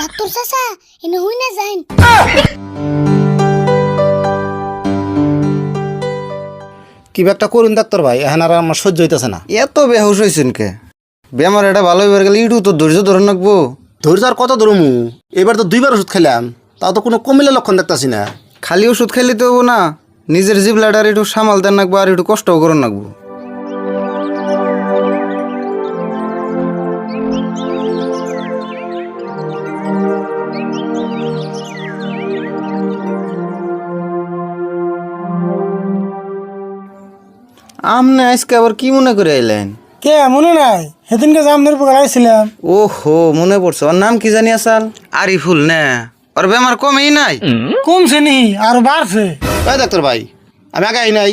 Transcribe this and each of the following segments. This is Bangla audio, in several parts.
ডাক্তার চাচা এনে হই না যাইন। কি একটা করুন ডাক্তার ভাই, এখন আর আমার সহ্য হইতেছে না। এত বেহুশ হয়েছেন কে? বেমার এটা ভালো হইবার গেলে ইটু তো ধৈর্য ধরে রাখবো। ধৈর্য আর কত ধরমু? এবার তো 2বার ওষুধ খেলাম, তাও তো কোনো কমিলে লক্ষণ দেখতাছি না। খালি ওষুধ খাইলে তো হবো না, নিজের জিবলাটার একটু সামাল দেন রাখবো আর একটু কষ্টও করুন রাখবো। আমনে আজকে আবার কি মনে করে আইলেন? কে মনে নাই? সেদিনকে জামদের উপর আইছিলাম। ওহো, মনে পড়ছে। ওর নাম কি জানি আসাল? আরিফুল না? ওর বেমার কমেই নাই? কমছে নি আর বাড়ছে। ভাই ডাক্তার ভাই, আমি আগে আই নাই,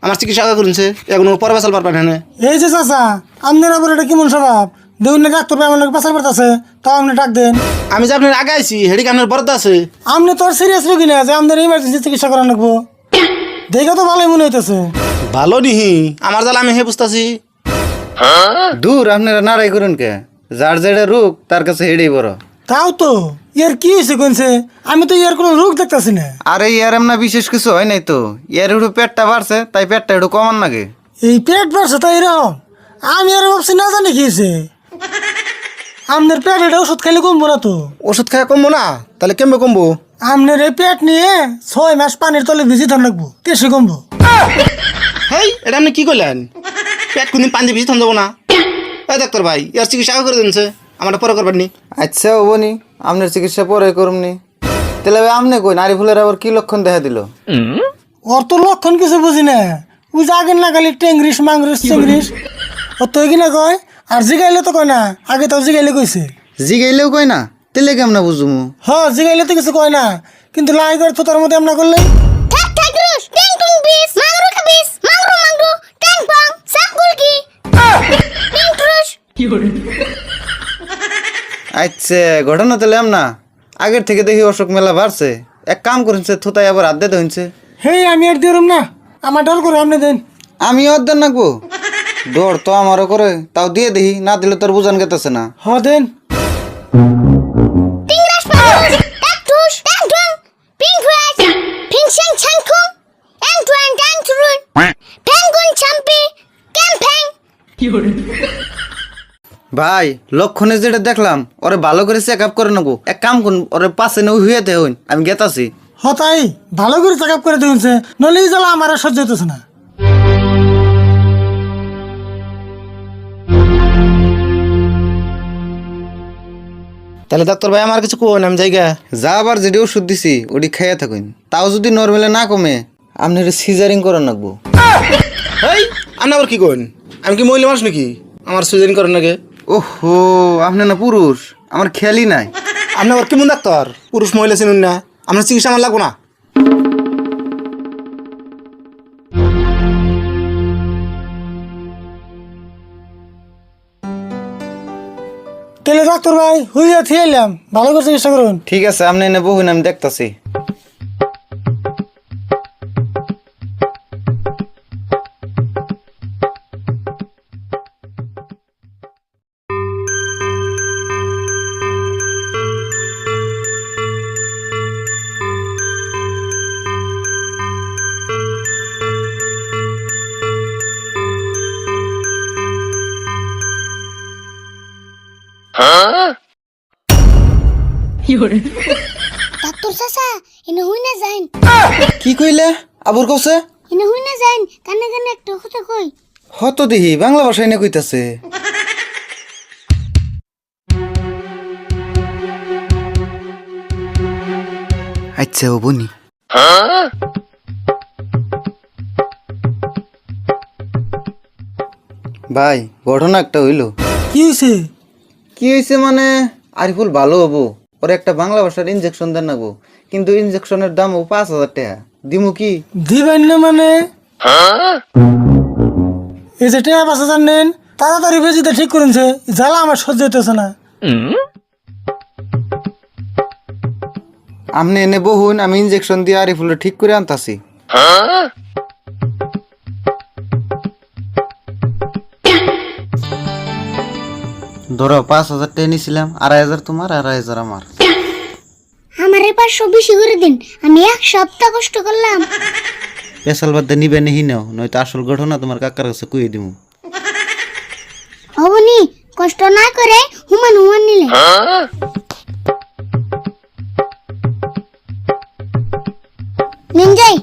আমার চিকিৎসা আগে করছে, এখন পরে বেসাল পারবেন না। এই যে চাচা, আপনার আবার এটা কেমন স্বভাব? দেখুন না ডাক্তার আমার লোক পেশাল পড়তেছে, তাও আপনি ডাক দেন। আমি যে আপনার আগে আইছি হেডি আপনার বরাদ্দ আছে। আপনি তো আর সিরিয়াস রোগী না যে আপনার ইমার্জেন্সি চিকিৎসা করা লাগবো। দেখে তো ভালোই মনে হইতেছে। ভালো নিহি আমার জ্বালা আমি হে বুঝতেছি। দূর, আপনারা নারাই করুন কে? যার যেটা রোগ তার কাছে হেডেই বড়। তাও তো ইয়ার কি হয়েছে কোনছে? আমি তো ইয়ার কোনো রোগ দেখতেছি না। আরে ইয়ার এমনা বিশেষ কিছু হয় নাই তো, ইয়ার একটু পেটটা বাড়ছে, তাই পেটটা একটু কমান লাগে। এই পেট বাড়ছে তাই এরকম? আমি আর ভাবছি না জানি কি হয়েছে। আপনার পেট এটা ওষুধ খাইলে কমবো না তো? ওষুধ খাওয়া কমবো না? তাহলে কেমবে কমবো? আপনার এই পেট নিয়ে 6 মাস পানির তলে ভিজি থান রাখবো, কেসে কমবো। হেই, এটা আপনি কি করলেন? পেট কোনদিন পানি ভিজি থান যাবো না। এই ডাক্তার ভাই, ইয়ার চিকিৎসা আগে করে দিনছে, আমার পরে করবেন নি। আচ্ছা হবনি, আপনার চিকিৎসা পরে করুমনি। তাহলে আপনি কই নারী ফুলের আবার কি লক্ষণ দেখা দিল? ওর তো লক্ষণ কিছু বুঝি না। ওই যে আগের না খালি টেংরিস মাংরিস চেংরিস ওর তো কিনা কয়, আর জিগাইলে তো কয় না। আগে তো জিগাইলে কইছে। জিগাইলেও কই না? তেলে কেমন বুঝুমু? জিগাইলে তো কিছু কয় না, কিন্তু লাই করে তো তার মধ্যে আমরা করলেই ঠাক ঠাক রুস টেং টুং বিস মাংরু কাবিস মাংরু মাংরু টেং পং সামকুল কি টেং ট্রুস। আচ্ছা, ঘটনা তাহলে না আগের থেকে দেখি অসুখ মেলা বাড়ছে। এক কাম করেছে, থুতাই আবার আদ্যে হইছে। হেই আমি আর দিলাম না, আমার ডর করে আপনি দেন। আমি অর্ধেক নাকবো? ডর তো আমারও করে, তাও দিয়ে দেখি, না দিলে তোর বুঝান গেতেছে না। দেন। টিং রাস পারুস টেক টুস টেং টুং পিং ক্রাস পিং শাং ছাং খুং এং টুয়ান টাং টুরুন টেং গুন চাম্পি ক্যাম্পেং। ভাই, লক্ষণে যেটা দেখলাম, ওরে ভালো করে চেক আপ করে নেবো। এক কাম করুন, ওরে পাশে নেই হুয়েতে হইন, আমি গেতাছি। তাই ভালো করে চেক আপ করে দিয়েছে, নলেই জ্বালা আমার আর সহ্য হইতেছে না। তাহলে ডাক্তার ভাই আমার কিছু কোন, আমি জায়গা যা আবার যেটি ওষুধ দিছি ওটি খাইয়া থাকুন, তাও যদি নর্মালে না কমে আপনার সিজারিং করে রাখবো। হেই, আপনি আবার কি কোন? আমি কি মহিলা মানুষ নাকি আমার সুইজারিং করেন নাকি? ওহো, আপনি না পুরুষ, আমার খেয়ালই নাই। আপনি আবার কেমন ডাক্তার? পুরুষ মহিলা চিনুন না? আপনার চিকিৎসা আমার লাগবো না। তাহলে ডাক্তার ভাই হইয়া থিয়াইলাম, ভালো করে চিকিৎসা করুন। ঠিক আছে, আপনি এনে বহুন, আমি দেখতাছি। ডাক্তার চাচা এনে হই না যাইন। কি কইলে? আবুর কছে এনে হই না যাইন, কানে কানে একটা কথা কই। হত দেখি বাংলা ভাষায় এনে কইতাছে। আচ্ছা ও বনি। ভাই, ঘটনা একটা হইল। কি হয়েছে? কি হয়েছে মানে, আরিফুল ভালো হবো, ওর একটা বাংলা ভাষার ইনজেকশন দেন নাগো, কিন্তু ইনজেকশনের দাম 5,000 টাকা। দিমু কি? দিবেন না মানে? এই যে টেয়া বাসা জানেন, তাড়াতাড়ি বেজিটা ঠিক করেছে, জ্বালা আমার সহ্য হইতেছে না। আপনি এনে বহুন, আমি ইনজেকশন দিয়ে আরিফুল ঠিক করে আনতাছি। ধরো 5,000 টাকা নিছিলাম, 2,500 তোমার, 2,500 আমার। আমার এবার সব বেশি করে দিন, আমি এক সপ্তাহ কষ্ট করলাম। পেশাল বাদ নিবে নিহি নাও, নয়তো আসল ঘটনা তোমার কাকার কাছে কইয়ে দিমু। হবনি, কষ্ট না করে হুমান হুমান নিলে। নিন যাই।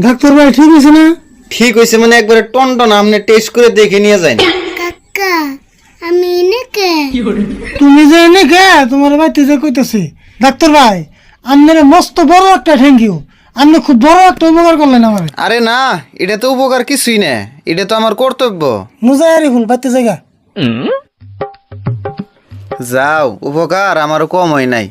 ডাক্তার ভাই ঠিক আছে না? ঠিক হইছে মানে একবারে টনটন, আপনি টেস্ট করে দেখে নিয়ে যান। কাকা আমি এনেকে তুমি যে এনে গে তোমার বাড়িতে যে কইতেছি। ডাক্তার ভাই আপনার মস্ত বড় একটা থ্যাংক ইউ, আপনি খুব বড় একটা উপকার করলেন আমার। আরে না, এটা তো উপকার কিছুই না, এটা তো আমার কর্তব্য। মুজাহারি ফুল বাড়িতে জায়গা। যাও, উপকার আমারও কম হয় নাই।